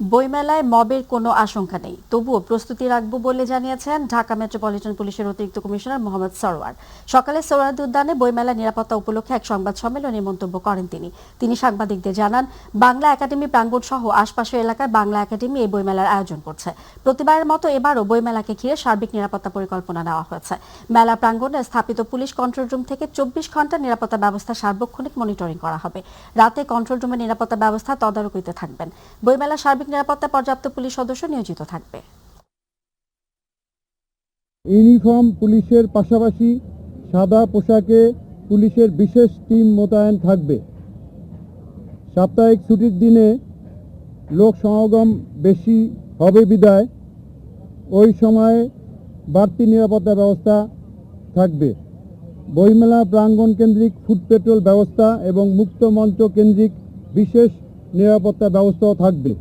বইমেলায় মবের কোনো আশঙ্কা নেই, তবুও প্রস্তুতি রাখবো বলে জানিয়েছেন ঢাকা মেট্রোপলিটন পুলিশের অতিরিক্ত কমিশনার মোহাম্মদ সরওয়ার। সকালে সোহরাওয়ার্দী উদ্যানে বইমেলা নিরাপত্তা উপলক্ষে এক সংবাদ সম্মেলনে মন্তব্য করেন তিনি সাংবাদিকদের জানান, বাংলা একাডেমি প্রাঙ্গণ সহ আশপাশের এলাকায় বাংলা একাডেমি এই বইমেলার আয়োজন করছে। প্রতিবারের মতো এবারও বইমেলাকে ঘিরে সার্বিক নিরাপত্তা পরিকল্পনা নেওয়া হয়েছে। মেলা প্রাঙ্গণে স্থাপিত পুলিশ কন্ট্রোল রুম থেকে 24 ঘন্টা নিরাপত্তা ব্যবস্থা সার্বক্ষণিক মনিটরিং করা হবে। রাতে কন্ট্রোল রুমের নিরাপত্তা ব্যবস্থা তদারকিতে থাকবেন। বইমেলা সার্বিক নিরাপত্তায় পর্যাপ্ত পুলিশ সদস্য নিয়োজিত থাকবে। ইউনিফর্ম পুলিশের পাশাপাশি সাদা পোশাকে পুলিশের বিশেষ টিম মোতায়েন থাকবে। সাপ্তাহিক ছুটির দিনে লোক সমাগম বেশি হবে বিদায় ওই সময়ে বাড়তি নিরাপত্তা ব্যবস্থা থাকবে। বইমেলা প্রাঙ্গণ কেন্দ্রিক ফুড পেট্রোল ব্যবস্থা এবং মুক্ত মঞ্চ কেন্দ্রিক বিশেষ নিরাপত্তা ব্যবস্থাও থাকবে।